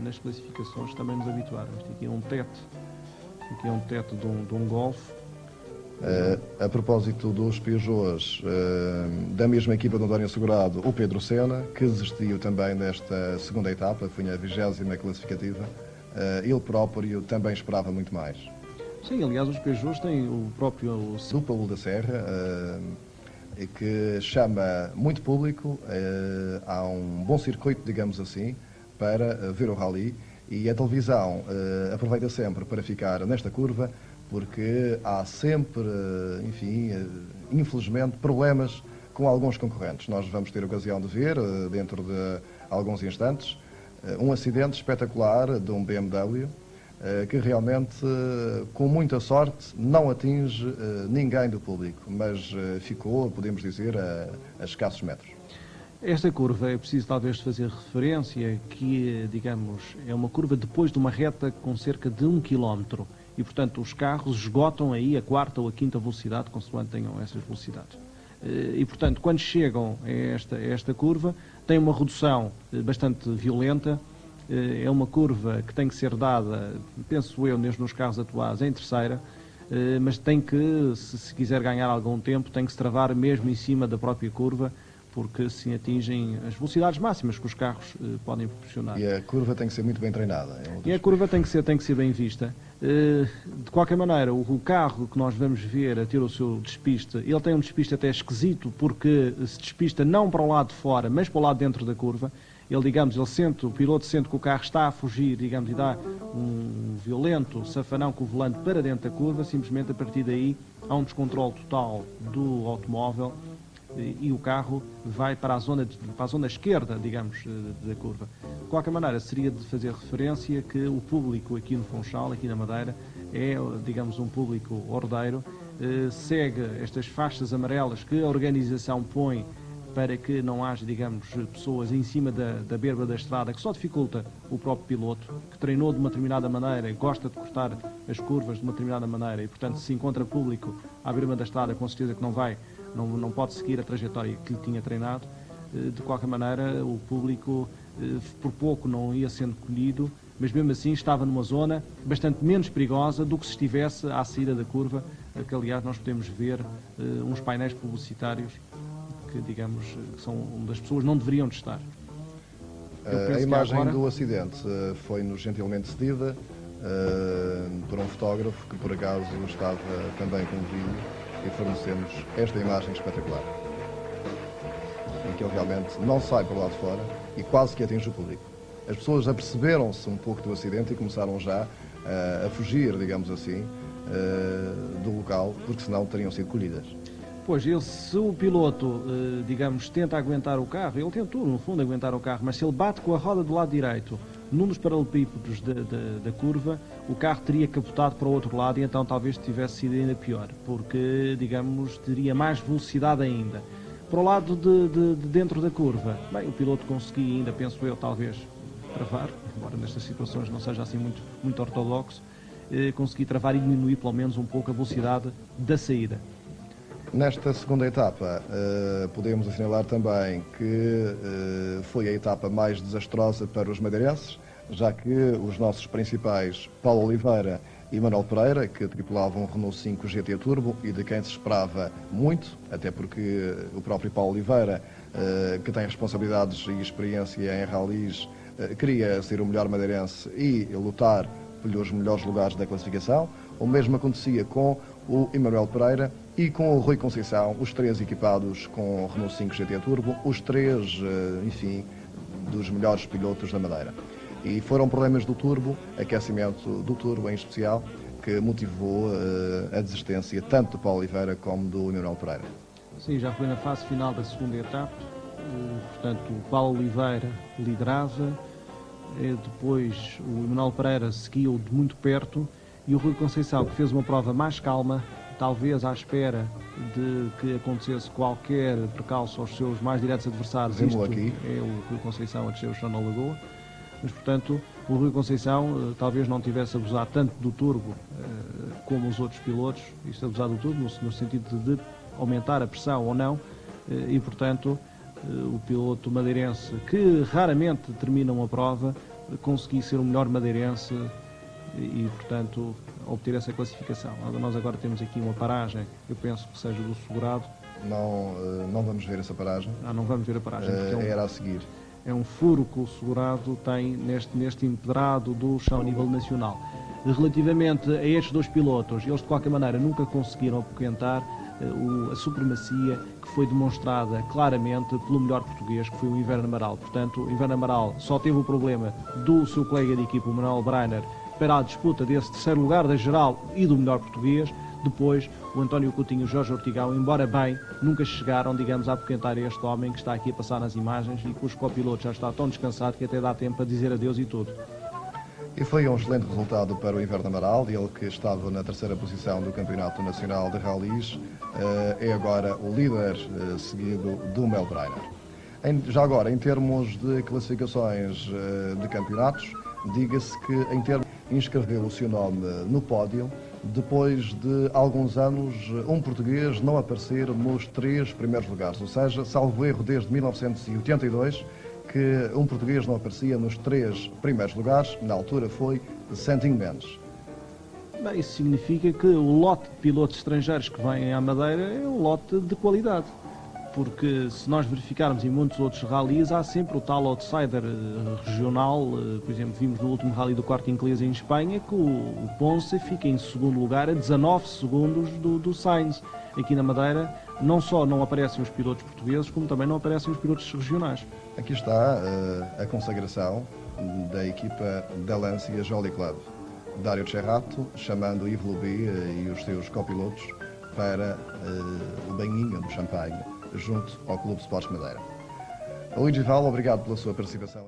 nas classificações também nos habituaram. Isto aqui é um teto, de um Golf. A propósito dos Peugeots, da mesma equipa do António Segurado, o Pedro Sena, que desistiu também desta segunda etapa, foi a 20ª classificativa, ele próprio também esperava muito mais. Sim, aliás, os Peugeots têm o próprio... Do Paulo da Serra, que chama muito público, há um bom circuito, digamos assim, para ver o rally, e a televisão aproveita sempre para ficar nesta curva, porque há sempre, enfim, infelizmente, problemas com alguns concorrentes. Nós vamos ter ocasião de ver, dentro de alguns instantes, um acidente espetacular de um BMW, que realmente, com muita sorte, não atinge ninguém do público, mas ficou, podemos dizer, a escassos metros. Esta curva é preciso talvez fazer referência que, digamos, é uma curva depois de uma reta com cerca de 1 km. E, portanto, os carros esgotam aí a 4ª ou a 5ª velocidade, consoante tenham essas velocidades. E, portanto, quando chegam a esta curva, tem uma redução bastante violenta. É uma curva que tem que ser dada, penso eu, mesmo nos carros atuais, em terceira, mas tem que, se quiser ganhar algum tempo, tem que se travar mesmo em cima da própria curva, porque se atingem as velocidades máximas que os carros podem proporcionar. E a curva tem que ser muito bem treinada. E a curva tem que ser bem vista. De qualquer maneira, o carro que nós vamos ver a ter o seu despiste, ele tem um despiste até esquisito, porque se despista não para o lado de fora, mas para o lado dentro da curva. O piloto sente que o carro está a fugir, digamos, e dá um violento safanão com o volante para dentro da curva. Simplesmente a partir daí há um descontrole total do automóvel e o carro vai para a zona esquerda, digamos, da curva. De qualquer maneira, seria de fazer referência que o público aqui no Funchal, aqui na Madeira, é, digamos, um público ordeiro, segue estas faixas amarelas que a organização põe para que não haja, digamos, pessoas em cima da berma da estrada, que só dificulta o próprio piloto, que treinou de uma determinada maneira, gosta de cortar as curvas de uma determinada maneira e, portanto, se encontra público à berma da estrada, com certeza que não pode seguir a trajetória que lhe tinha treinado. De qualquer maneira, o público, por pouco, não ia sendo colhido, mas mesmo assim estava numa zona bastante menos perigosa do que se estivesse à saída da curva, que aliás nós podemos ver uns painéis publicitários que, digamos, são onde as pessoas não deveriam de estar. A imagem do acidente foi-nos gentilmente cedida por um fotógrafo que, por acaso, estava também com o vídeo, e fornecemos esta imagem espetacular, em que ele realmente não sai para o lado de fora e quase que atinge o público. As pessoas aperceberam-se um pouco do acidente e começaram já a fugir, digamos assim, do local, porque senão teriam sido colhidas. Pois, se o piloto, digamos, tenta aguentar o carro, ele tentou, no fundo, aguentar o carro, mas se ele bate com a roda do lado direito num dos paralelepípedos da curva, o carro teria capotado para o outro lado e então talvez tivesse sido ainda pior, porque, digamos, teria mais velocidade ainda. Para o lado de dentro da curva, bem, o piloto conseguia ainda, penso eu, talvez travar, embora nestas situações não seja assim muito ortodoxo, conseguir travar e diminuir pelo menos um pouco a velocidade da saída. Nesta segunda etapa, podemos assinalar também que foi a etapa mais desastrosa para os madeirenses, já que os nossos principais, Paulo Oliveira e Manuel Pereira, que tripulavam um Renault 5 GT Turbo e de quem se esperava muito, até porque o próprio Paulo Oliveira, que tem responsabilidades e experiência em rallies, queria ser o melhor madeirense e lutar pelos melhores lugares da classificação. O mesmo acontecia com o Emanuel Pereira e com o Rui Conceição, os três equipados com o Renault 5 GT Turbo, os três, enfim, dos melhores pilotos da Madeira. E foram problemas do turbo, aquecimento do turbo em especial, que motivou a desistência tanto do Paulo Oliveira como do Emanuel Pereira. Sim, já foi na fase final da segunda etapa, portanto o Paulo Oliveira liderava, depois o Emanuel Pereira seguiu de muito perto e o Rui Conceição, que fez uma prova mais calma, talvez à espera de que acontecesse qualquer percalço aos seus mais diretos adversários. Isto aqui é o Rui Conceição a descer o chão na Lagoa, mas portanto o Rui Conceição talvez não tivesse abusado tanto do turbo como os outros pilotos, isto abusar do turbo no sentido de aumentar a pressão ou não, e portanto o piloto madeirense, que raramente termina uma prova, conseguir ser o melhor madeirense e, portanto, obter essa classificação. Nós agora temos aqui uma paragem, eu penso que seja do Segurado. Não vamos ver essa paragem. Não vamos ver a paragem. Era a seguir. É um furo que o Segurado tem neste empedrado do chão a nível nacional. Relativamente a estes dois pilotos, eles de qualquer maneira nunca conseguiram apoquentar a supremacia que foi demonstrada claramente pelo melhor português, que foi o Inverno Amaral. Portanto, o Inverno Amaral só teve o problema do seu colega de equipa, o Manuel Breiner, para a disputa desse terceiro lugar da geral e do melhor português. Depois, o António Coutinho e o Jorge Ortigão, embora bem, nunca chegaram, digamos, a apoquentar este homem que está aqui a passar nas imagens e cujo copiloto já está tão descansado que até dá tempo a dizer adeus e tudo. E foi um excelente resultado para o Inverno Amaral, ele que estava na terceira posição do Campeonato Nacional de Rallys, é agora o líder seguido do Mel Breiner. Já agora, em termos de classificações de campeonatos, diga-se que em termos inscreveu o seu nome no pódio, depois de alguns anos um português não aparecer nos 3 primeiros lugares, ou seja, salvo erro desde 1982, que um português não aparecia nos 3 primeirs lugares, na altura foi Santinho Mendes. Bem, isso significa que o lote de pilotos estrangeiros que vêm à Madeira é um lote de qualidade, porque se nós verificarmos em muitos outros rallies, há sempre o tal outsider regional. Por exemplo, vimos no último rally do Corte Inglês em Espanha que o Ponce fica em segundo lugar a 19 segundos do Sainz. Aqui na Madeira não só não aparecem os pilotos portugueses, como também não aparecem os pilotos regionais. Aqui está a consagração da equipa da Lancia Jolly Club. Dário Cerrato chamando Yves Luby e os seus copilotos para o banhinho do champanhe junto ao Clube Sports Madeira. Luís Val, obrigado pela sua participação.